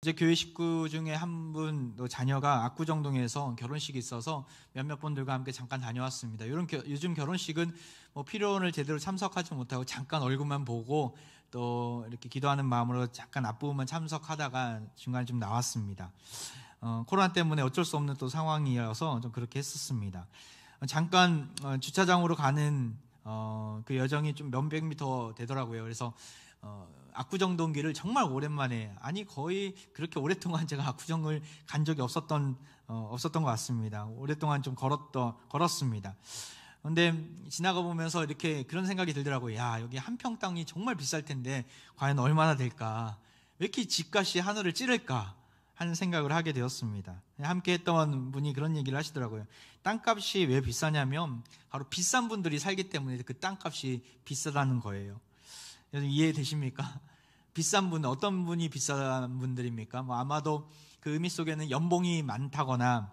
이제 교회 식구 중에 한 분 자녀가 압구정동에서 결혼식이 있어서 몇몇 분들과 함께 잠깐 다녀왔습니다. 요즘 결혼식은 뭐 피로를 제대로 참석하지 못하고 잠깐 얼굴만 보고 또 이렇게 기도하는 마음으로 잠깐 앞부분만 참석하다가 중간에 좀 나왔습니다. 코로나 때문에 어쩔 수 없는 또 상황이어서 좀 그렇게 했었습니다. 잠깐 주차장으로 가는 그 여정이 좀 몇백 미터 되더라고요. 그래서 압구정동길을 정말 오랜만에, 아니 거의 그렇게 오랫동안 제가 압구정을 간 적이 없었던 것 같습니다. 오랫동안 좀 걸었습니다. 근데 지나가 보면서 이렇게 그런 생각이 들더라고요. 야, 여기 한 평 땅이 정말 비쌀 텐데 과연 얼마나 될까? 왜 이렇게 집값이 하늘을 찌를까? 하는 생각을 하게 되었습니다. 함께 했던 분이 그런 얘기를 하시더라고요. 땅값이 왜 비싸냐면 바로 비싼 분들이 살기 때문에 그 땅값이 비싸다는 거예요. 이해되십니까? 비싼 분, 어떤 분이 비싼 분들입니까? 아마도 그 의미 속에는 연봉이 많다거나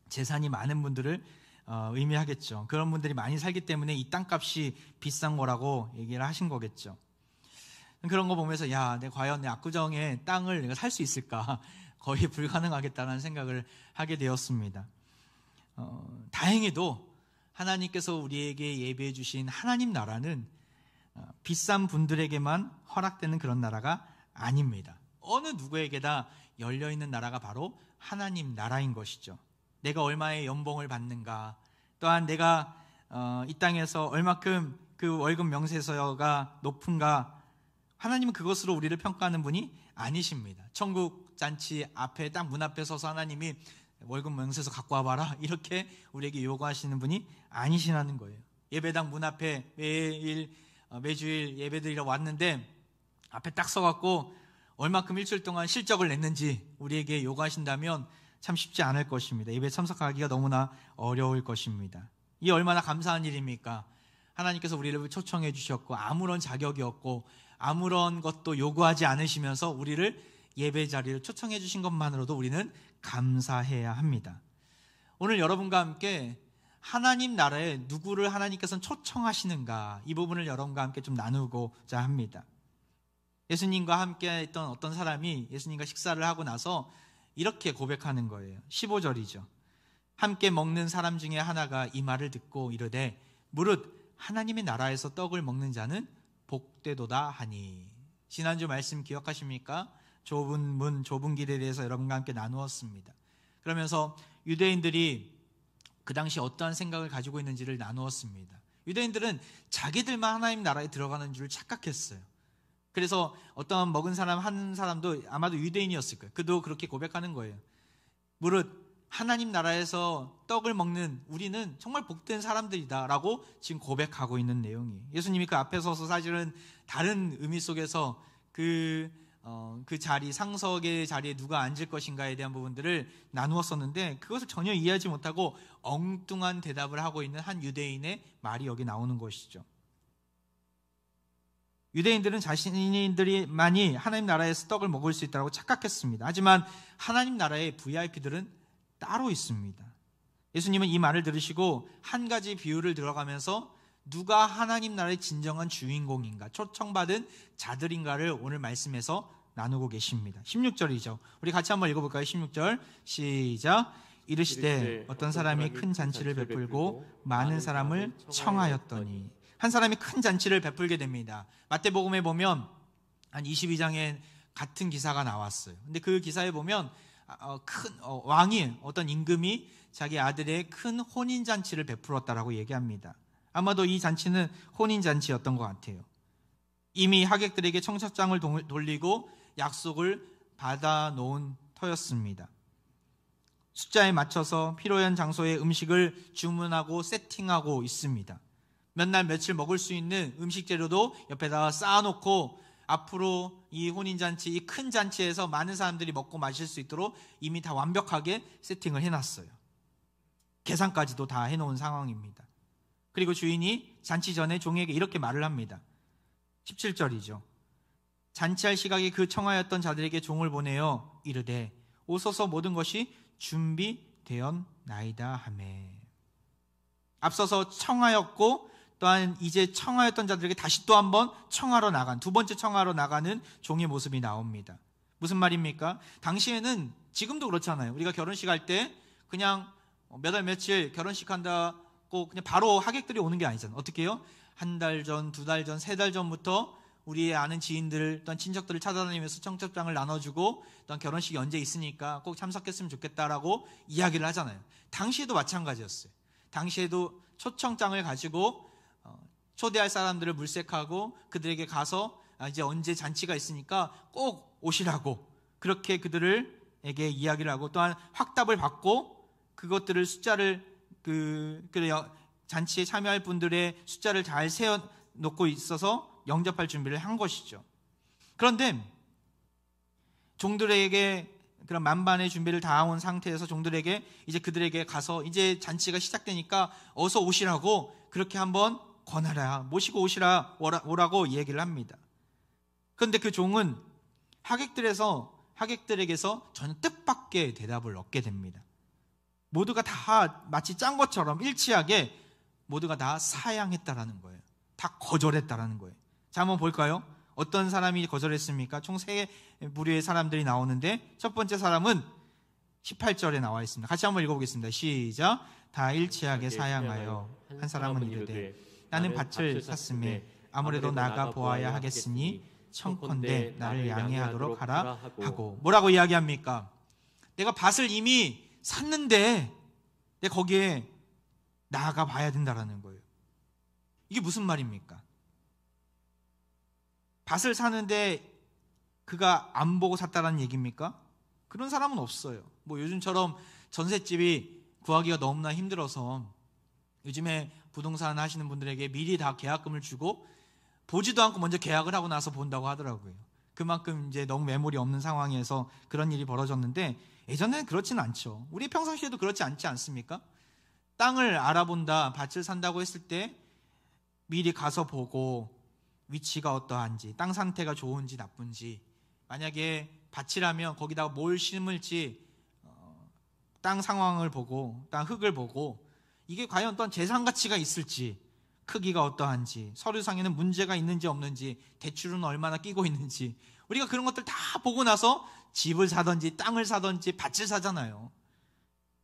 재산이 많은 분들을 의미하겠죠. 그런 분들이 많이 살기 때문에 이 땅값이 비싼 거라고 얘기를 하신 거겠죠. 그런 거 보면서 내가 과연 내 압구정에 땅을 내가 살 수 있을까? 거의 불가능하겠다는 생각을 하게 되었습니다. 다행히도 하나님께서 우리에게 예비해 주신 하나님 나라는 비싼 분들에게만 허락되는 그런 나라가 아닙니다. 어느 누구에게나 열려있는 나라가 바로 하나님 나라인 것이죠. 내가 얼마의 연봉을 받는가, 또한 내가 이 땅에서 얼마큼 그 월급 명세서가 높은가, 하나님은 그것으로 우리를 평가하는 분이 아니십니다. 천국 잔치 앞에 딱 문 앞에 서서 하나님이 월급 명세서 갖고 와봐라 이렇게 우리에게 요구하시는 분이 아니시라는 거예요. 예배당 문 앞에 매주일 예배드리러 왔는데 앞에 딱 서갖고 얼마큼 일주일 동안 실적을 냈는지 우리에게 요구하신다면 참 쉽지 않을 것입니다. 예배 참석하기가 너무나 어려울 것입니다. 이 얼마나 감사한 일입니까? 하나님께서 우리를 초청해 주셨고 아무런 자격이 없고 아무런 것도 요구하지 않으시면서 우리를 예배 자리를 초청해 주신 것만으로도 우리는 감사해야 합니다. 오늘 여러분과 함께 하나님 나라에 누구를 하나님께서는 초청하시는가, 이 부분을 여러분과 함께 좀 나누고자 합니다. 예수님과 함께 했던 어떤 사람이 예수님과 식사를 하고 나서 이렇게 고백하는 거예요. 15절이죠. 함께 먹는 사람 중에 하나가 이 말을 듣고 이르되 무릇 하나님의 나라에서 떡을 먹는 자는 복되도다 하니. 지난주 말씀 기억하십니까? 좁은 문, 좁은 길에 대해서 여러분과 함께 나누었습니다. 그러면서 유대인들이 그 당시 어떠한 생각을 가지고 있는지를 나누었습니다. 유대인들은 자기들만 하나님 나라에 들어가는 줄 착각했어요. 그래서 어떤 먹은 사람 한 사람도 아마도 유대인이었을 거예요. 그도 그렇게 고백하는 거예요. 무릇 하나님 나라에서 떡을 먹는 우리는 정말 복된 사람들이다 라고 지금 고백하고 있는 내용이에요. 예수님이 그 앞에 서서 사실은 다른 의미 속에서 그 자리, 상석의 자리에 누가 앉을 것인가에 대한 부분들을 나누었었는데 그것을 전혀 이해하지 못하고 엉뚱한 대답을 하고 있는 한 유대인의 말이 여기 나오는 것이죠. 유대인들은 자신들만이 하나님 나라에서 떡을 먹을 수 있다고 착각했습니다. 하지만 하나님 나라의 VIP들은 따로 있습니다. 예수님은 이 말을 들으시고 한 가지 비유를 들어가면서 누가 하나님 나라의 진정한 주인공인가, 초청받은 자들인가를 오늘 말씀에서 나누고 계십니다. 16절이죠. 우리 같이 한번 읽어볼까요? 16절 시작. 이르시되 어떤 사람이 큰 잔치를 베풀고 많은 사람을 청하였더니. 한 사람이 큰 잔치를 베풀게 됩니다. 마태복음에 보면 한 22장에 같은 기사가 나왔어요. 근데 그 기사에 보면 왕이, 어떤 임금이 자기 아들의 큰 혼인잔치를 베풀었다라고 얘기합니다. 아마도 이 잔치는 혼인잔치였던 것 같아요. 이미 하객들에게 청첩장을 돌리고 약속을 받아놓은 터였습니다. 숫자에 맞춰서 필요한 장소에 음식을 주문하고 세팅하고 있습니다. 몇 날 며칠 먹을 수 있는 음식 재료도 옆에다가 쌓아놓고 앞으로 이 혼인잔치, 이 큰 잔치에서 많은 사람들이 먹고 마실 수 있도록 이미 다 완벽하게 세팅을 해놨어요. 계산까지도 다 해놓은 상황입니다. 그리고 주인이 잔치 전에 종에게 이렇게 말을 합니다. 17절이죠. 잔치할 시각에 그 청하였던 자들에게 종을 보내어 이르되 오소서 모든 것이 준비되었나이다 하매. 앞서서 청하였고 또한 이제 청하였던 자들에게 다시 또 한 번 청하러 나간, 두 번째 청하러 나가는 종의 모습이 나옵니다. 무슨 말입니까? 당시에는 지금도 그렇잖아요. 우리가 결혼식 할 때 그냥 몇 월 며칠 결혼식 한다고 그냥 바로 하객들이 오는 게 아니잖아요. 어떻게 해요? 한 달 전, 두 달 전, 세 달 전부터 우리의 아는 지인들 또는 친척들을 찾아다니면서 청첩장을 나눠주고 또한 결혼식이 언제 있으니까 꼭 참석했으면 좋겠다라고 이야기를 하잖아요. 당시에도 마찬가지였어요. 당시에도 초청장을 가지고 초대할 사람들을 물색하고 그들에게 가서 이제 언제 잔치가 있으니까 꼭 오시라고 그렇게 그들에게 이야기를 하고 또한 확답을 받고 그것들을 숫자를 잔치에 참여할 분들의 숫자를 잘 세워놓고 있어서 영접할 준비를 한 것이죠. 그런데 종들에게 그런 만반의 준비를 다 온 상태에서 종들에게 이제 그들에게 가서 이제 잔치가 시작되니까 어서 오시라고 그렇게 한번 권하라, 모시고 오라고 얘기를 합니다. 그런데 그 종은 하객들에게서 전혀 뜻밖의 대답을 얻게 됩니다. 모두가 다 마치 짠 것처럼 일치하게 모두가 다 사양했다라는 거예요. 다 거절했다라는 거예요. 자, 한번 볼까요? 어떤 사람이 거절했습니까? 총 3무리의 사람들이 나오는데 첫 번째 사람은 18절에 나와 있습니다. 같이 한번 읽어보겠습니다. 시작. 다 일치하게 사양하여 한 사람은 이르되 나는 밭을 샀음에 아무래도 나가 보아야 하겠으니 청컨대 나를 양해하도록 하라 하고. 뭐라고 이야기합니까? 내가 밭을 이미 샀는데 내가 거기에 나아가 봐야 된다라는 거예요. 이게 무슨 말입니까? 밭을 사는데 그가 안 보고 샀다라는 얘기입니까? 그런 사람은 없어요. 뭐 요즘처럼 전셋집이 구하기가 너무나 힘들어서 요즘에 부동산 하시는 분들에게 미리 다 계약금을 주고 보지도 않고 먼저 계약을 하고 나서 본다고 하더라고요. 그만큼 이제 너무 매물이 없는 상황에서 그런 일이 벌어졌는데 예전에는 그렇지는 않죠. 우리 평상시에도 그렇지 않지 않습니까? 땅을 알아본다, 밭을 산다고 했을 때 미리 가서 보고 위치가 어떠한지, 땅 상태가 좋은지 나쁜지, 만약에 밭이라면 거기다가 뭘 심을지 땅 상황을 보고, 땅 흙을 보고 이게 과연 어떤 재산 가치가 있을지, 크기가 어떠한지, 서류상에는 문제가 있는지 없는지, 대출은 얼마나 끼고 있는지 우리가 그런 것들 다 보고 나서 집을 사든지 땅을 사든지 밭을 사잖아요.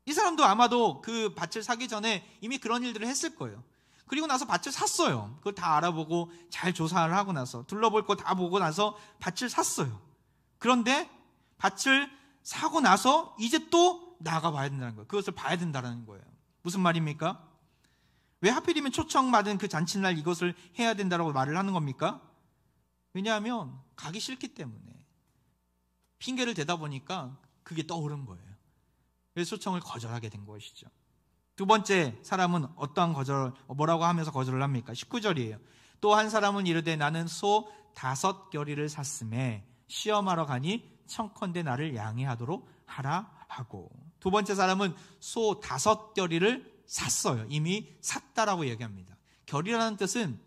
이 사람도 아마도 그 밭을 사기 전에 이미 그런 일들을 했을 거예요. 그리고 나서 밭을 샀어요. 그걸 다 알아보고 잘 조사를 하고 나서 둘러볼 거 다 보고 나서 밭을 샀어요. 그런데 밭을 사고 나서 이제 또 나가봐야 된다는 거예요. 그것을 봐야 된다는 거예요. 무슨 말입니까? 왜 하필이면 초청받은 그 잔치날 이것을 해야 된다고 말을 하는 겁니까? 왜냐하면 가기 싫기 때문에 핑계를 대다 보니까 그게 떠오른 거예요. 그래서 초청을 거절하게 된 것이죠. 두 번째 사람은 뭐라고 하면서 거절을 합니까? 19절이에요. 또 한 사람은 이르되 나는 소 5겨리를 샀음에 시험하러 가니 청컨대 나를 양해하도록 하라 하고. 두 번째 사람은 소 5겨리를 샀어요. 이미 샀다라고 얘기합니다. 겨리라는 뜻은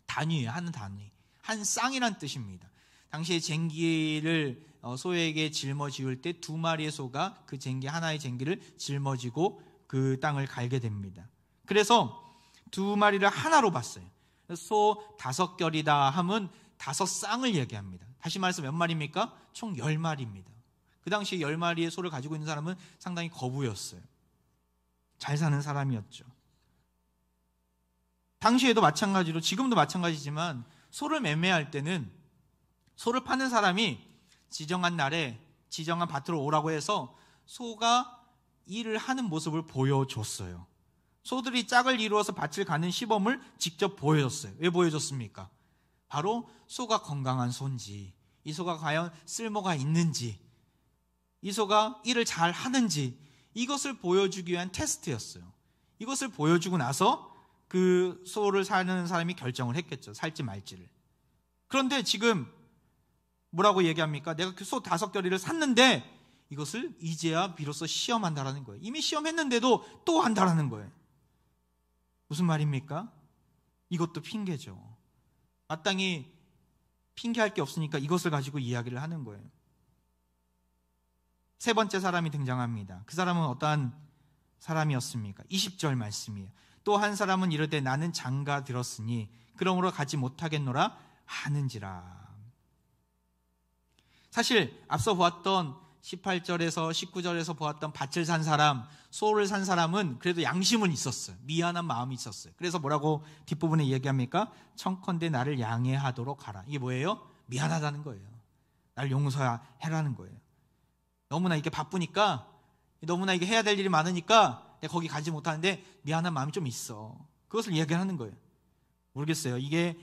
단위예요. 한 단위. 한 쌍이라는 뜻입니다. 당시에 쟁기를 소에게 짊어지울 때 2마리의 소가 그 쟁기 하나의 쟁기를 짊어지고 그 땅을 갈게 됩니다. 그래서 2마리를 하나로 봤어요. 소 5겨리다 하면 5쌍을 얘기합니다. 다시 말해서 몇 마리입니까? 총 10마리입니다. 그 당시에 10마리의 소를 가지고 있는 사람은 상당히 거부였어요. 잘 사는 사람이었죠. 당시에도 마찬가지로 지금도 마찬가지지만 소를 매매할 때는 소를 파는 사람이 지정한 날에 지정한 밭으로 오라고 해서 소가 일을 하는 모습을 보여줬어요. 소들이 짝을 이루어서 밭을 가는 시범을 직접 보여줬어요. 왜 보여줬습니까? 바로 소가 건강한 소인지, 이 소가 과연 쓸모가 있는지, 이 소가 일을 잘 하는지 이것을 보여주기 위한 테스트였어요. 이것을 보여주고 나서 그 소를 사는 사람이 결정을 했겠죠. 살지 말지를. 그런데 지금 뭐라고 얘기합니까? 내가 그 소 5겨리를 샀는데 이것을 이제야 비로소 시험한다라는 거예요. 이미 시험했는데도 또 한다라는 거예요. 무슨 말입니까? 이것도 핑계죠. 마땅히 핑계할 게 없으니까 이것을 가지고 이야기를 하는 거예요. 세 번째 사람이 등장합니다. 그 사람은 어떠한 사람이었습니까? 20절 말씀이에요. 또 한 사람은 이르되 나는 장가 들었으니 그러므로 가지 못하겠노라 하는지라. 사실 앞서 보았던 18절에서 19절에서 보았던 밭을 산 사람, 소를 산 사람은 그래도 양심은 있었어요. 미안한 마음이 있었어요. 그래서 뭐라고 뒷부분에 얘기합니까? 청컨대 나를 양해하도록 하라. 이게 뭐예요? 미안하다는 거예요. 날 용서해라는 거예요. 너무나 이게 바쁘니까, 너무나 이게 해야 될 일이 많으니까 내가 거기 가지 못하는데 미안한 마음이 좀 있어. 그것을 이야기하는 거예요. 모르겠어요. 이게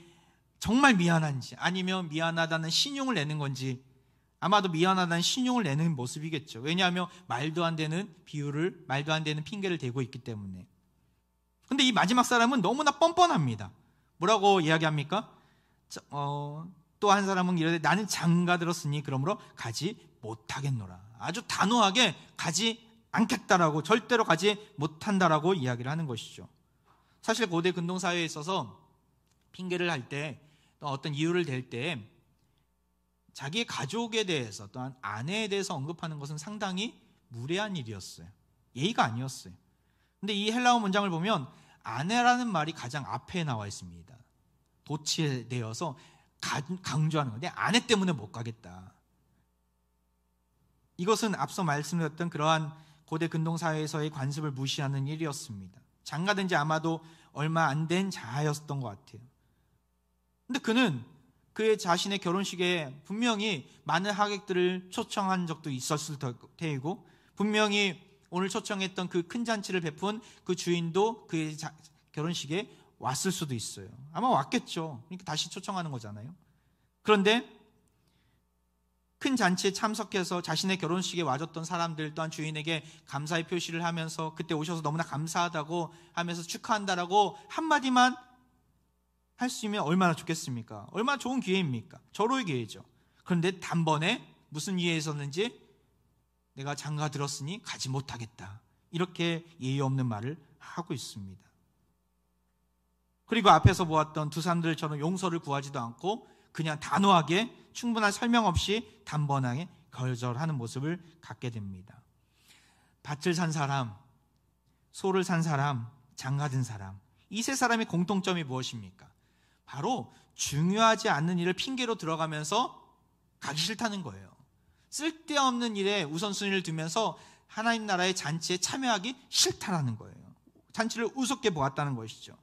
정말 미안한지 아니면 미안하다는 신용을 내는 건지. 아마도 미안하다는 신용을 내는 모습이겠죠. 왜냐하면 말도 안 되는 비유를, 말도 안 되는 핑계를 대고 있기 때문에. 근데 이 마지막 사람은 너무나 뻔뻔합니다. 뭐라고 이야기합니까? 또 한 사람은 이르되 나는 장가 들었으니 그러므로 가지 못하겠노라. 아주 단호하게 가지 않겠다라고, 절대로 가지 못한다라고 이야기를 하는 것이죠. 사실 고대 근동사회에 있어서 핑계를 할 때, 또 어떤 이유를 댈 때 자기의 가족에 대해서, 또한 아내에 대해서 언급하는 것은 상당히 무례한 일이었어요. 예의가 아니었어요. 근데 이 헬라어 문장을 보면 아내라는 말이 가장 앞에 나와 있습니다. 도치되어서 강조하는 건데, 아내 때문에 못 가겠다. 이것은 앞서 말씀드렸던 그러한 고대 근동사회에서의 관습을 무시하는 일이었습니다. 장가든 지 아마도 얼마 안 된 자아였던 것 같아요. 근데 그는 그의 자신의 결혼식에 분명히 많은 하객들을 초청한 적도 있었을 테이고, 분명히 오늘 초청했던 그 큰 잔치를 베푼 그 주인도 그의 결혼식에 왔을 수도 있어요. 아마 왔겠죠. 그러니까 다시 초청하는 거잖아요. 그런데 큰 잔치에 참석해서 자신의 결혼식에 와줬던 사람들, 또한 주인에게 감사의 표시를 하면서 그때 오셔서 너무나 감사하다고 하면서 축하한다라고 한마디만 할 수 있으면 얼마나 좋겠습니까? 얼마나 좋은 기회입니까? 절호의 기회죠. 그런데 단번에 무슨 이유에 있었는지, 내가 장가 들었으니 가지 못하겠다, 이렇게 예의 없는 말을 하고 있습니다. 그리고 앞에서 보았던 두 사람들처럼 용서를 구하지도 않고 그냥 단호하게 충분한 설명 없이 단번하게 거절하는 모습을 갖게 됩니다. 밭을 산 사람, 소를 산 사람, 장가든 사람, 이 세 사람의 공통점이 무엇입니까? 바로 중요하지 않는 일을 핑계로 들어가면서 가기 싫다는 거예요. 쓸데없는 일에 우선순위를 두면서 하나님 나라의 잔치에 참여하기 싫다라는 거예요. 잔치를 우습게 보았다는 것이죠.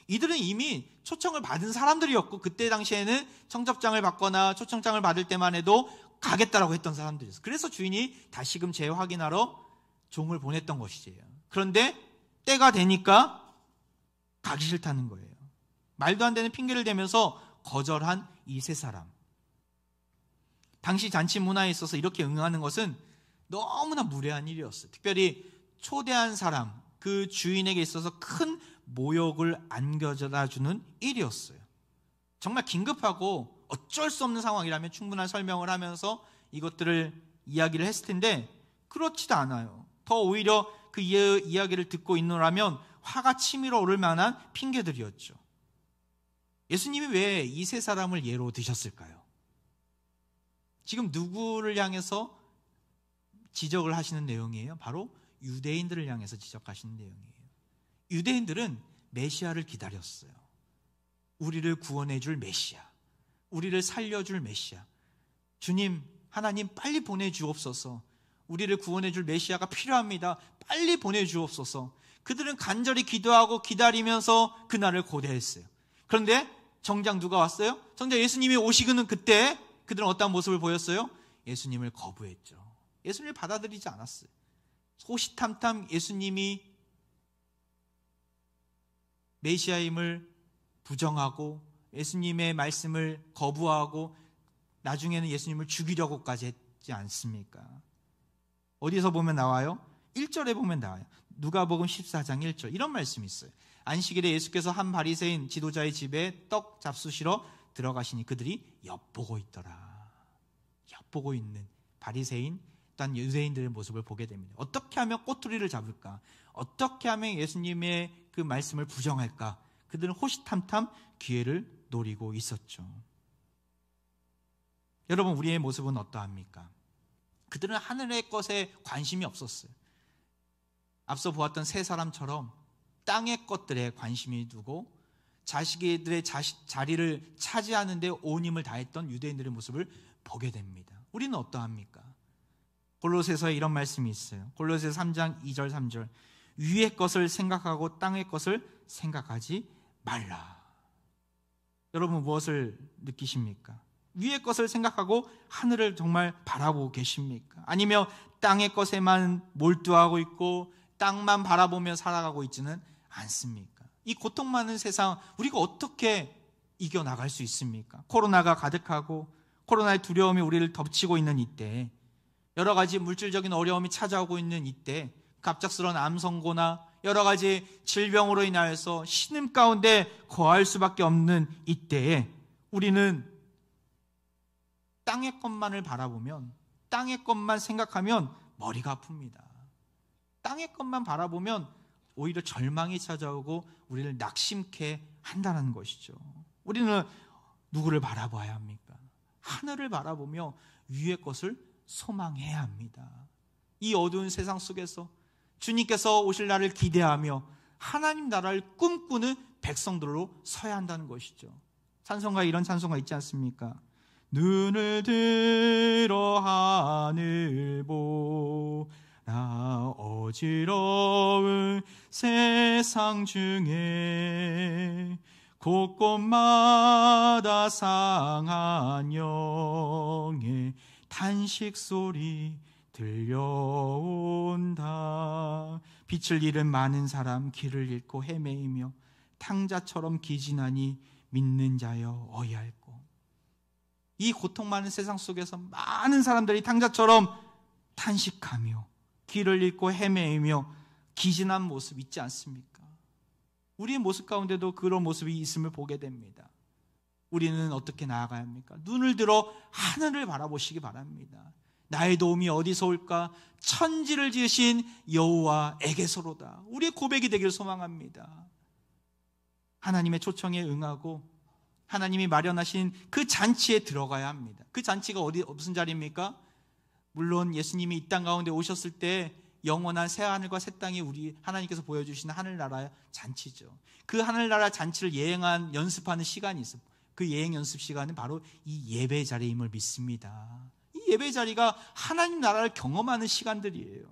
이들은 이미 초청을 받은 사람들이었고, 그때 당시에는 청첩장을 받거나 초청장을 받을 때만 해도 가겠다라고 했던 사람들이었어요. 그래서 주인이 다시금 재확인하러 종을 보냈던 것이지요. 그런데 때가 되니까 가기 싫다는 거예요. 말도 안 되는 핑계를 대면서 거절한 이 세 사람. 당시 잔치 문화에 있어서 이렇게 응하는 것은 너무나 무례한 일이었어요. 특별히 초대한 사람, 그 주인에게 있어서 큰 모욕을 안겨다 주는 일이었어요. 정말 긴급하고 어쩔 수 없는 상황이라면 충분한 설명을 하면서 이것들을 이야기를 했을 텐데, 그렇지도 않아요. 더 오히려 그 이야기를 듣고 있노라면 화가 치밀어 오를 만한 핑계들이었죠. 예수님이 왜 이 세 사람을 예로 드셨을까요? 지금 누구를 향해서 지적을 하시는 내용이에요? 바로 유대인들을 향해서 지적하시는 내용이에요. 유대인들은 메시아를 기다렸어요. 우리를 구원해 줄 메시아, 우리를 살려줄 메시아, 주님, 하나님 빨리 보내주옵소서, 우리를 구원해 줄 메시아가 필요합니다, 빨리 보내주옵소서. 그들은 간절히 기도하고 기다리면서 그날을 고대했어요. 그런데 정작 누가 왔어요? 정작 예수님이 오시는 그때 그들은 어떤 모습을 보였어요? 예수님을 거부했죠. 예수님을 받아들이지 않았어요. 호시탐탐 예수님이 메시아임을 부정하고 예수님의 말씀을 거부하고 나중에는 예수님을 죽이려고까지 했지 않습니까? 어디서 보면 나와요? 1절에 보면 나와요. 누가복음 14장 1절 이런 말씀이 있어요. 안식일에 예수께서 한 바리새인 지도자의 집에 떡 잡수시러 들어가시니 그들이 엿보고 있더라. 엿보고 있는 바리새인, 또한 유대인들의 모습을 보게 됩니다. 어떻게 하면 꼬투리를 잡을까? 어떻게 하면 예수님의 그 말씀을 부정할까? 그들은 호시탐탐 기회를 노리고 있었죠. 여러분, 우리의 모습은 어떠합니까? 그들은 하늘의 것에 관심이 없었어요. 앞서 보았던 세 사람처럼 땅의 것들에 관심이 두고 자식들의 자리를 차지하는 데 온 힘을 다했던 유대인들의 모습을 보게 됩니다. 우리는 어떠합니까? 골로새서에 이런 말씀이 있어요. 골로새서 3장 2절 3절. 위의 것을 생각하고 땅의 것을 생각하지 말라. 여러분 무엇을 느끼십니까? 위의 것을 생각하고 하늘을 정말 바라보고 계십니까? 아니면 땅의 것에만 몰두하고 있고 땅만 바라보며 살아가고 있지는 않습니까? 이 고통 많은 세상 우리가 어떻게 이겨나갈 수 있습니까? 코로나가 가득하고 코로나의 두려움이 우리를 덮치고 있는 이때, 여러 가지 물질적인 어려움이 찾아오고 있는 이때, 갑작스러운 암 선고나 여러 가지 질병으로 인하여서 신음 가운데 거할 수밖에 없는 이때에 우리는 땅의 것만을 바라보면, 땅의 것만 생각하면 머리가 아픕니다. 땅의 것만 바라보면 오히려 절망이 찾아오고 우리를 낙심케 한다는 것이죠. 우리는 누구를 바라봐야 합니까? 하늘을 바라보며 위의 것을 소망해야 합니다. 이 어두운 세상 속에서 주님께서 오실 날을 기대하며 하나님 나라를 꿈꾸는 백성들로 서야 한다는 것이죠. 찬송가에 이런 찬송가 있지 않습니까? 눈을 들어 하늘 보라, 어지러운 세상 중에 곳곳마다 상한 영의 탄식 소리 들려온다. 빛을 잃은 많은 사람 길을 잃고 헤매이며 탕자처럼 기진하니 믿는 자여 어이할꼬. 이 고통 많은 세상 속에서 많은 사람들이 탕자처럼 탄식하며 길을 잃고 헤매이며 기진한 모습 있지 않습니까? 우리의 모습 가운데도 그런 모습이 있음을 보게 됩니다. 우리는 어떻게 나아가야 합니까? 눈을 들어 하늘을 바라보시기 바랍니다. 나의 도움이 어디서 올까? 천지를 지으신 여호와에게서로다. 우리의 고백이 되기를 소망합니다. 하나님의 초청에 응하고 하나님이 마련하신 그 잔치에 들어가야 합니다. 그 잔치가 무슨 자리입니까? 물론 예수님이 이 땅 가운데 오셨을 때 영원한 새 하늘과 새 땅이 우리 하나님께서 보여주시는 하늘나라의 잔치죠. 그 하늘나라 잔치를 연습하는 시간이 있어요. 그 예행 연습 시간은 바로 이 예배 자리임을 믿습니다. 이 예배 자리가 하나님 나라를 경험하는 시간들이에요.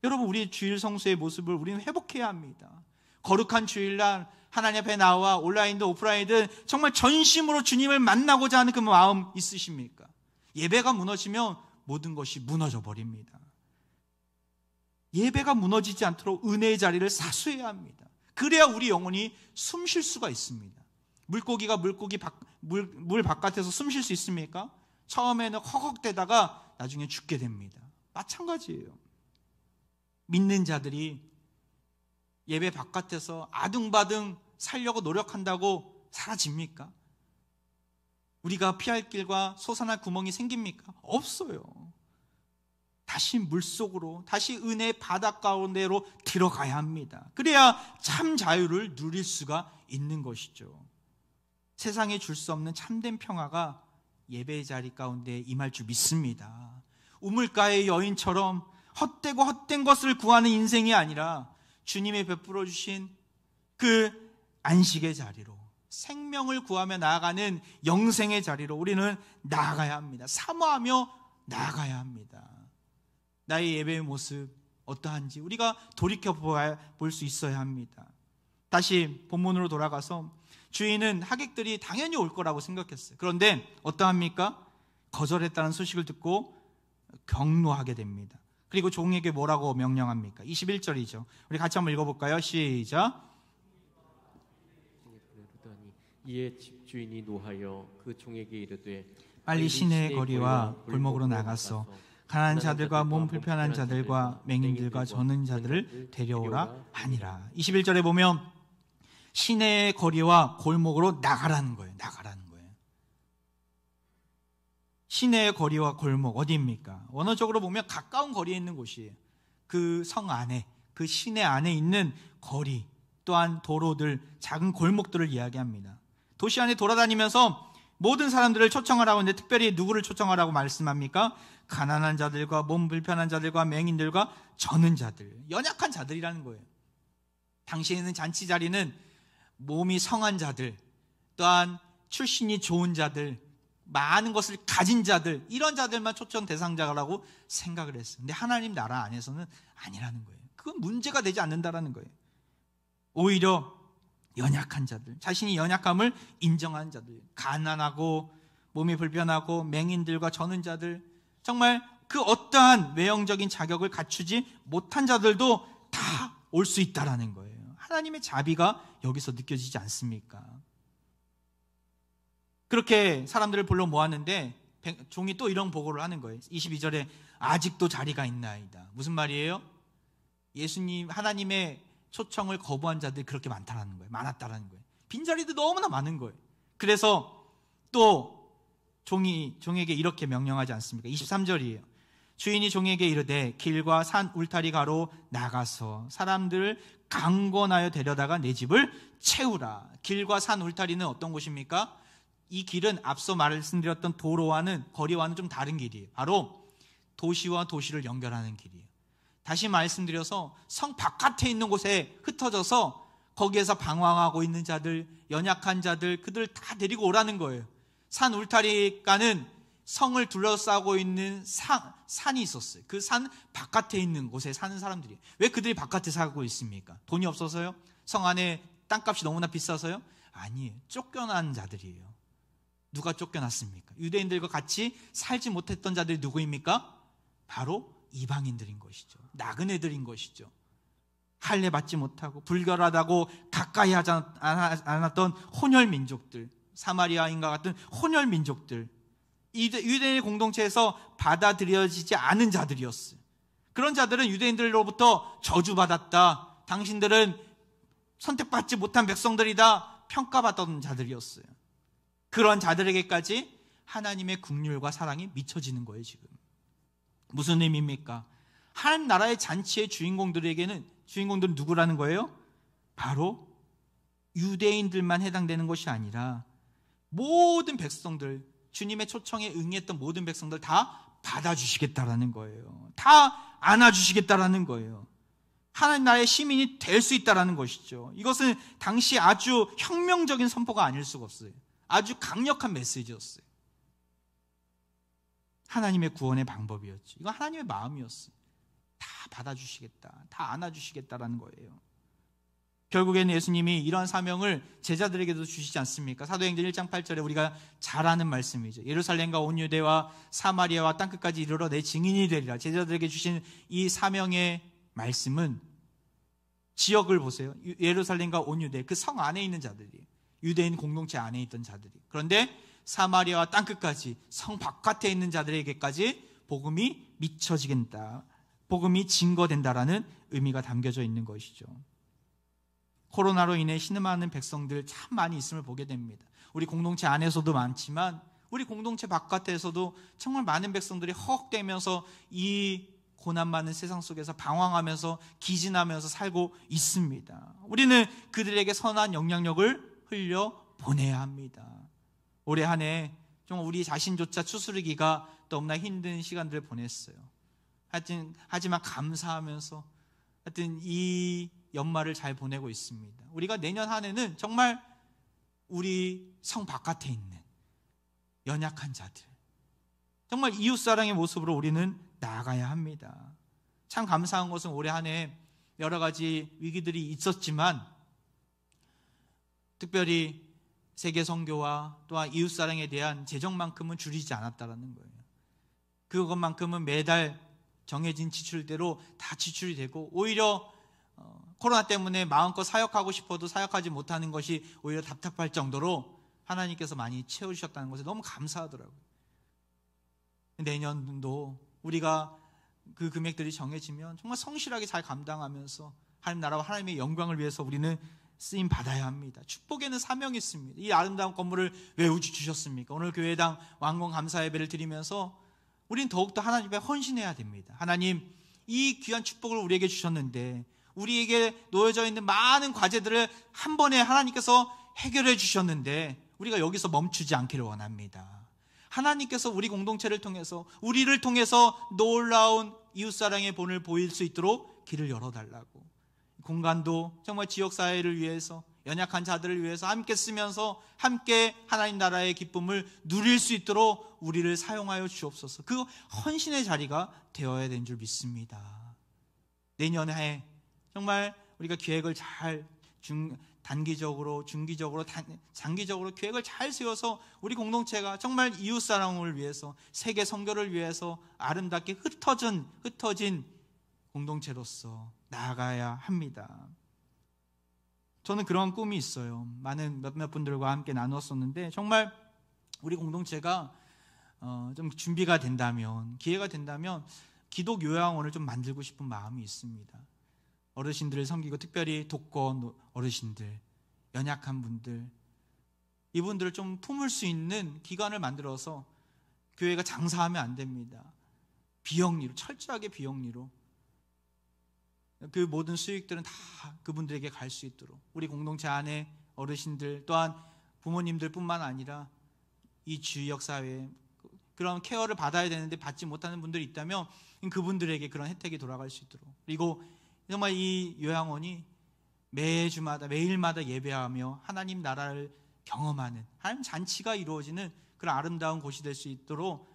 여러분, 우리 주일 성수의 모습을 우리는 회복해야 합니다. 거룩한 주일날 하나님 앞에 나와 온라인든 오프라인든 정말 전심으로 주님을 만나고자 하는 그 마음 있으십니까? 예배가 무너지면 모든 것이 무너져 버립니다. 예배가 무너지지 않도록 은혜의 자리를 사수해야 합니다. 그래야 우리 영혼이 숨 쉴 수가 있습니다. 물고기가 물 바깥에서 숨 쉴 수 있습니까? 처음에는 허걱대다가 나중에 죽게 됩니다. 마찬가지예요. 믿는 자들이 예배 바깥에서 아둥바둥 살려고 노력한다고 사라집니까? 우리가 피할 길과 솟아날 구멍이 생깁니까? 없어요. 다시 물속으로, 다시 은혜의 바닷 가운데로 들어가야 합니다. 그래야 참 자유를 누릴 수가 있는 것이죠. 세상에 줄 수 없는 참된 평화가 예배의 자리 가운데 임할 줄 믿습니다. 우물가의 여인처럼 헛되고 헛된 것을 구하는 인생이 아니라 주님이 베풀어 주신 그 안식의 자리로, 생명을 구하며 나아가는 영생의 자리로 우리는 나아가야 합니다. 사모하며 나아가야 합니다. 나의 예배의 모습 어떠한지 우리가 돌이켜볼 수 있어야 합니다. 다시 본문으로 돌아가서 주인은 하객들이 당연히 올 거라고 생각했어요. 그런데 어떠합니까? 거절했다는 소식을 듣고 경노하게 됩니다. 그리고 종에게 뭐라고 명령합니까? 21절이죠. 우리 같이 한번 읽어볼까요? 시작. 이에 집주인이 노하여 그 종에게 이르되 빨리 시내의 거리와 골목으로 나가서 가난한 자들과 몸 불편한 자들과 맹인들과 저는 자들을 데려오라 하니라. 21절에 보면 시내의 거리와 골목으로 나가라는 거예요. 나가라는 거예요. 시내의 거리와 골목 어디입니까? 원어적으로 보면 가까운 거리에 있는 곳이에요. 그 성 안에, 그 시내 안에 있는 거리, 또한 도로들, 작은 골목들을 이야기합니다. 도시 안에 돌아다니면서 모든 사람들을 초청하라고 하는데 특별히 누구를 초청하라고 말씀합니까? 가난한 자들과 몸 불편한 자들과 맹인들과 저는 자들, 연약한 자들이라는 거예요. 당시에는 잔치 자리는 몸이 성한 자들, 또한 출신이 좋은 자들, 많은 것을 가진 자들, 이런 자들만 초청 대상자라고 생각을 했어요. 근데 하나님 나라 안에서는 아니라는 거예요. 그건 문제가 되지 않는다라는 거예요. 오히려 연약한 자들, 자신이 연약함을 인정하는 자들, 가난하고 몸이 불편하고 맹인들과 저는 자들, 정말 그 어떠한 외형적인 자격을 갖추지 못한 자들도 다 올 수 있다라는 거예요. 하나님의 자비가 여기서 느껴지지 않습니까? 그렇게 사람들을 불러 모았는데 종이 또 이런 보고를 하는 거예요. 22절에 아직도 자리가 있나이다. 무슨 말이에요? 예수님, 하나님의 초청을 거부한 자들이 그렇게 많다라는 거예요. 많았다라는 거예요. 빈자리도 너무나 많은 거예요. 그래서 또 종에게 이렇게 명령하지 않습니까? 23절이에요. 주인이 종에게 이르되 길과 산 울타리가로 나가서 사람들을 강권하여 데려다가 내 집을 채우라. 길과 산 울타리는 어떤 곳입니까? 이 길은 앞서 말씀드렸던 도로와는, 거리와는 좀 다른 길이에요. 바로 도시와 도시를 연결하는 길이에요. 다시 말씀드려서 성 바깥에 있는 곳에 흩어져서 거기에서 방황하고 있는 자들, 연약한 자들, 그들 다 데리고 오라는 거예요. 산 울타리가는 성을 둘러싸고 있는 산이 있었어요. 그 산 바깥에 있는 곳에 사는 사람들이에요. 왜 그들이 바깥에 살고 있습니까? 돈이 없어서요? 성 안에 땅값이 너무나 비싸서요? 아니에요. 쫓겨난 자들이에요. 누가 쫓겨났습니까? 유대인들과 같이 살지 못했던 자들이 누구입니까? 바로 이방인들인 것이죠. 나그네들인 것이죠. 할례 받지 못하고 불결하다고 가까이 하지 않았던 혼혈민족들, 사마리아인과 같은 혼혈민족들, 유대인의 공동체에서 받아들여지지 않은 자들이었어요. 그런 자들은 유대인들로부터 저주받았다, 당신들은 선택받지 못한 백성들이다 평가받던 자들이었어요. 그런 자들에게까지 하나님의 긍휼과 사랑이 미쳐지는 거예요. 지금 무슨 의미입니까? 하나님 나라의 잔치의 주인공들은 누구라는 거예요? 바로 유대인들만 해당되는 것이 아니라 모든 백성들, 주님의 초청에 응했던 모든 백성들 다 받아주시겠다라는 거예요. 다 안아주시겠다라는 거예요. 하나님 나라의 시민이 될 수 있다라는 것이죠. 이것은 당시 아주 혁명적인 선포가 아닐 수가 없어요. 아주 강력한 메시지였어요. 하나님의 구원의 방법이었죠. 이건 하나님의 마음이었어요. 다 받아주시겠다, 다 안아주시겠다라는 거예요. 결국에는 예수님이 이러한 사명을 제자들에게도 주시지 않습니까? 사도행전 1장 8절에 우리가 잘 아는 말씀이죠. 예루살렘과 온 유대와 사마리아와 땅끝까지 이르러 내 증인이 되리라. 제자들에게 주신 이 사명의 말씀은 지역을 보세요. 예루살렘과 온 유대, 그 성 안에 있는 자들이에요. 유대인 공동체 안에 있던 자들이. 그런데 사마리아와 땅끝까지, 성 바깥에 있는 자들에게까지 복음이 미쳐지겠다, 복음이 증거된다라는 의미가 담겨져 있는 것이죠. 코로나로 인해 신음하는 백성들 참 많이 있음을 보게 됩니다. 우리 공동체 안에서도 많지만 우리 공동체 바깥에서도 정말 많은 백성들이 허걱대면서 이 고난 많은 세상 속에서 방황하면서 기진하면서 살고 있습니다. 우리는 그들에게 선한 영향력을 흘려 보내야 합니다. 올해 한 해 정말 우리 자신조차 추스르기가 너무나 힘든 시간들을 보냈어요. 하지만 감사하면서 하여튼 이 연말을 잘 보내고 있습니다. 우리가 내년 한 해는 정말 우리 성 바깥에 있는 연약한 자들, 정말 이웃사랑의 모습으로 우리는 나아가야 합니다. 참 감사한 것은 올해 한 해 여러 가지 위기들이 있었지만 특별히 세계 선교와 또한 이웃사랑에 대한 재정만큼은 줄이지 않았다는 거예요. 그것만큼은 매달 정해진 지출대로 다 지출이 되고, 오히려 코로나 때문에 마음껏 사역하고 싶어도 사역하지 못하는 것이 오히려 답답할 정도로 하나님께서 많이 채워주셨다는 것에 너무 감사하더라고요. 내년도 우리가 그 금액들이 정해지면 정말 성실하게 잘 감당하면서 하나님 나라와 하나님의 영광을 위해서 우리는 쓰임 받아야 합니다. 축복에는 사명이 있습니다. 이 아름다운 건물을 왜 주셨습니까? 오늘 교회당 완공 감사 예배를 드리면서 우리는 더욱더 하나님께 헌신해야 됩니다. 하나님, 이 귀한 축복을 우리에게 주셨는데 우리에게 놓여져 있는 많은 과제들을 한 번에 하나님께서 해결해 주셨는데 우리가 여기서 멈추지 않기를 원합니다. 하나님께서 우리 공동체를 통해서, 우리를 통해서 놀라운 이웃사랑의 본을 보일 수 있도록 길을 열어달라고, 공간도 정말 지역사회를 위해서, 연약한 자들을 위해서 함께 쓰면서 함께 하나님 나라의 기쁨을 누릴 수 있도록 우리를 사용하여 주옵소서. 그 헌신의 자리가 되어야 되는 줄 믿습니다. 내년에 정말 우리가 계획을 잘 단기적으로, 중기적으로, 장기적으로 계획을 잘 세워서 우리 공동체가 정말 이웃사랑을 위해서, 세계 선교를 위해서 아름답게 흩어진 공동체로서 나아가야 합니다. 저는 그런 꿈이 있어요. 많은 몇몇 분들과 함께 나눴었는데 정말 우리 공동체가 좀 준비가 된다면, 기회가 된다면 기독 요양원을 좀 만들고 싶은 마음이 있습니다. 어르신들을 섬기고, 특별히 독거 어르신들, 연약한 분들, 이분들을 좀 품을 수 있는 기관을 만들어서, 교회가 장사하면 안 됩니다. 비영리로, 철저하게 비영리로 그 모든 수익들은 다 그분들에게 갈 수 있도록, 우리 공동체 안에 어르신들 또한 부모님들 뿐만 아니라 이 주역사회에 그런 케어를 받아야 되는데 받지 못하는 분들이 있다면 그분들에게 그런 혜택이 돌아갈 수 있도록, 그리고 정말 이 요양원이 매주마다, 매일마다 예배하며 하나님 나라를 경험하는, 하나님 잔치가 이루어지는 그런 아름다운 곳이 될 수 있도록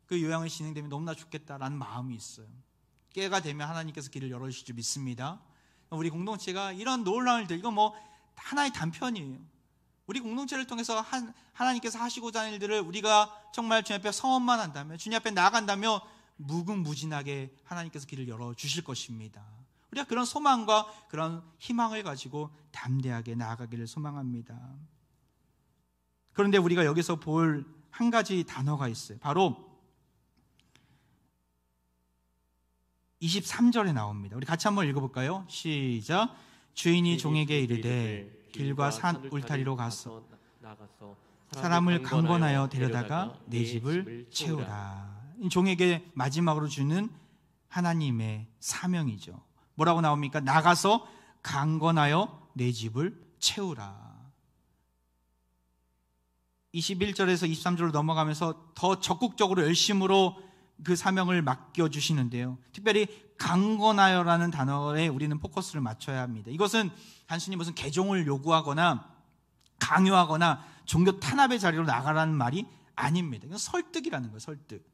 그 요양원이 진행되면 너무나 좋겠다라는 마음이 있어요. 깨가 되면 하나님께서 길을 열어주실 줄 믿습니다. 우리 공동체가 이런 놀라운 일들, 이건 뭐 하나의 단편이에요. 우리 공동체를 통해서 하나님께서 하시고자 하는 일들을 우리가 정말 주님 앞에 성원만 한다면, 주님 앞에 나아간다면 무궁무진하게 하나님께서 길을 열어주실 것입니다. 우리가 그런 소망과 그런 희망을 가지고 담대하게 나아가기를 소망합니다. 그런데 우리가 여기서 볼 한 가지 단어가 있어요. 바로 23절에 나옵니다. 우리 같이 한번 읽어볼까요? 시작. 주인이 종에게 이르되 길과 산 울타리로 가서 사람을 강권하여 데려다가 내 집을 채우라. 종에게 마지막으로 주는 하나님의 사명이죠. 뭐라고 나옵니까? 나가서 강권하여 내 집을 채우라. 21절에서 23절로 넘어가면서 더 적극적으로 열심으로 그 사명을 맡겨주시는데요, 특별히 강권하여라는 단어에 우리는 포커스를 맞춰야 합니다. 이것은 단순히 무슨 개종을 요구하거나 강요하거나 종교 탄압의 자리로 나가라는 말이 아닙니다. 이건 설득이라는 거예요. 설득,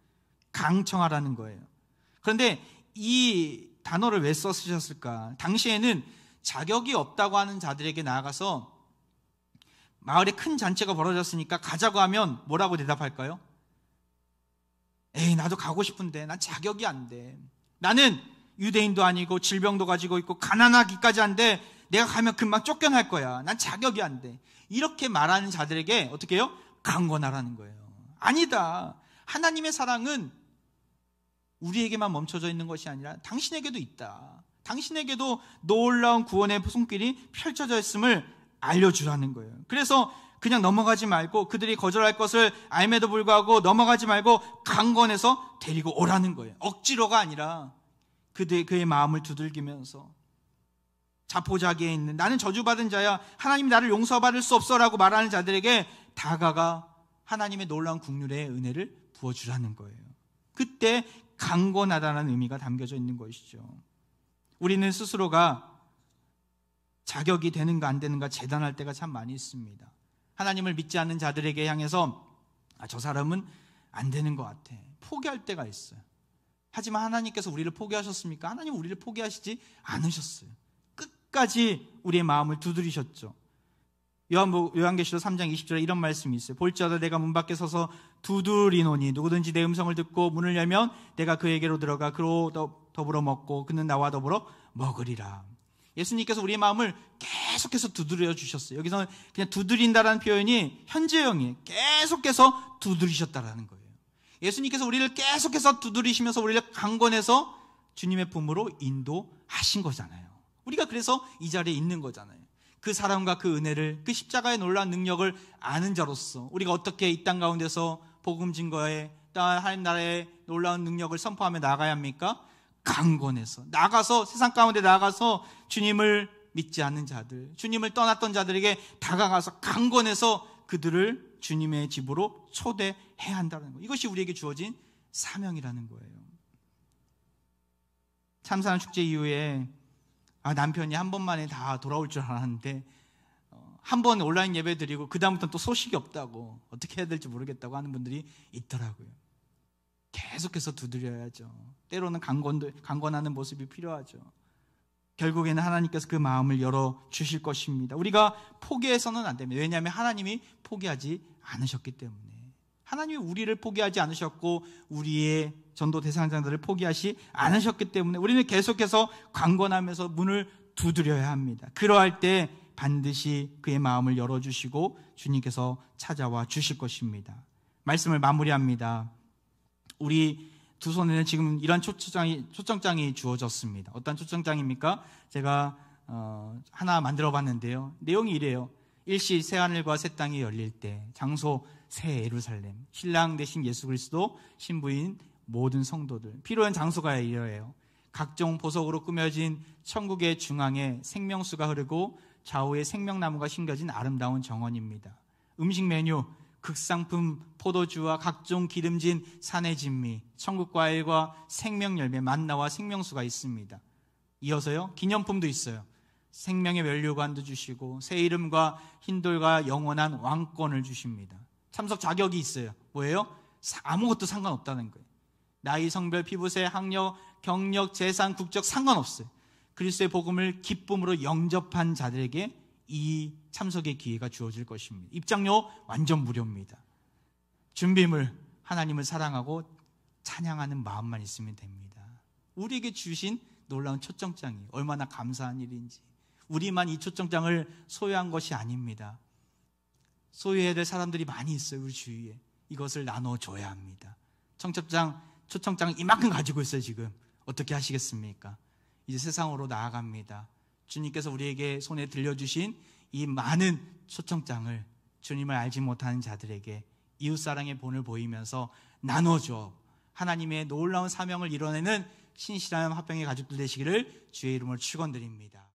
강청하라는 거예요. 그런데 이 단어를 왜 쓰셨을까? 당시에는 자격이 없다고 하는 자들에게 나아가서, 마을에 큰 잔치가 벌어졌으니까 가자고 하면 뭐라고 대답할까요? 에이, 나도 가고 싶은데 난 자격이 안 돼. 나는 유대인도 아니고 질병도 가지고 있고 가난하기까지 한데 내가 가면 금방 쫓겨날 거야. 난 자격이 안 돼. 이렇게 말하는 자들에게 어떻게 해요? 강권하라는 거예요. 아니다. 하나님의 사랑은 우리에게만 멈춰져 있는 것이 아니라 당신에게도 있다. 당신에게도 놀라운 구원의 손길이 펼쳐져 있음을 알려주라는 거예요. 그래서 그냥 넘어가지 말고, 그들이 거절할 것을 알매도 불구하고 넘어가지 말고 강권해서 데리고 오라는 거예요. 억지로가 아니라 그의 마음을 두들기면서, 자포자기에 있는, 나는 저주받은 자야, 하나님이 나를 용서받을 수 없어라고 말하는 자들에게 다가가 하나님의 놀라운 긍휼의 은혜를 부어주라는 거예요. 그때 강권하다는 의미가 담겨져 있는 것이죠. 우리는 스스로가 자격이 되는가 안 되는가 재단할 때가 참 많이 있습니다. 하나님을 믿지 않는 자들에게 향해서 저 사람은 안 되는 것 같아, 포기할 때가 있어요. 하지만 하나님께서 우리를 포기하셨습니까? 하나님은 우리를 포기하시지 않으셨어요. 끝까지 우리의 마음을 두드리셨죠. 요한계시록 3장 20절에 이런 말씀이 있어요. 볼지어다 내가 문 밖에 서서 두드리노니 누구든지 내 음성을 듣고 문을 열면 내가 그에게로 들어가 그로 더불어 먹고 그는 나와 더불어 먹으리라. 예수님께서 우리의 마음을 계속해서 두드려 주셨어요. 여기서는 그냥 두드린다라는 표현이 현재형이에요. 계속해서 두드리셨다라는 거예요. 예수님께서 우리를 계속해서 두드리시면서 우리를 강권해서 주님의 품으로 인도하신 거잖아요. 우리가 그래서 이 자리에 있는 거잖아요. 그 사랑과 그 은혜를, 그 십자가의 놀라운 능력을 아는 자로서 우리가 어떻게 이 땅 가운데서 복음 증거에, 하나님 나라의 놀라운 능력을 선포하며 나가야 합니까? 강권해서 나가서, 세상 가운데 나가서 주님을 믿지 않는 자들, 주님을 떠났던 자들에게 다가가서 강권해서 그들을 주님의 집으로 초대해야 한다는 것, 이것이 우리에게 주어진 사명이라는 거예요. 참사랑 축제 이후에 남편이 한 번만에 다 돌아올 줄 알았는데 한 번 온라인 예배 드리고 그 다음부터는 또 소식이 없다고, 어떻게 해야 될지 모르겠다고 하는 분들이 있더라고요. 계속해서 두드려야죠. 때로는 강권하는 모습이 필요하죠. 결국에는 하나님께서 그 마음을 열어주실 것입니다. 우리가 포기해서는 안 됩니다. 왜냐하면 하나님이 포기하지 않으셨기 때문에. 하나님이 우리를 포기하지 않으셨고 우리의 전도 대상자들을 포기하지 않으셨기 때문에 우리는 계속해서 강권하면서 문을 두드려야 합니다. 그러할 때 반드시 그의 마음을 열어주시고 주님께서 찾아와 주실 것입니다. 말씀을 마무리합니다. 우리 두 손에는 지금 이런 초청장이 주어졌습니다. 어떤 초청장입니까? 제가 하나 만들어 봤는데요. 내용이 이래요. 일시 새하늘과 새 땅이 열릴 때, 장소 새 예루살렘, 신랑 되신 예수 그리스도, 신부인 모든 성도들. 필요한 장소가 이러해요. 각종 보석으로 꾸며진 천국의 중앙에 생명수가 흐르고 좌우에 생명나무가 심겨진 아름다운 정원입니다. 음식 메뉴, 극상품 포도주와 각종 기름진 산의 진미, 천국 과일과 생명 열매, 만나와 생명수가 있습니다. 이어서요, 기념품도 있어요. 생명의 면류관도 주시고 새 이름과 흰돌과 영원한 왕권을 주십니다. 참석 자격이 있어요. 뭐예요? 아무것도 상관없다는 거예요. 나이, 성별, 피부색, 학력, 경력, 재산, 국적 상관없어요. 그리스도의 복음을 기쁨으로 영접한 자들에게 이 참석의 기회가 주어질 것입니다. 입장료 완전 무료입니다. 준비물, 하나님을 사랑하고 찬양하는 마음만 있으면 됩니다. 우리에게 주신 놀라운 초청장이 얼마나 감사한 일인지. 우리만 이 초청장을 소유한 것이 아닙니다. 소유해야 될 사람들이 많이 있어요. 우리 주위에. 이것을 나눠줘야 합니다. 초청장을 이만큼 가지고 있어요. 지금 어떻게 하시겠습니까? 이제 세상으로 나아갑니다. 주님께서 우리에게 손에 들려주신 이 많은 초청장을 주님을 알지 못하는 자들에게 이웃사랑의 본을 보이면서 나눠줘 하나님의 놀라운 사명을 이뤄내는 신실한 화평의 가족들 되시기를 주의 이름으로 축원드립니다.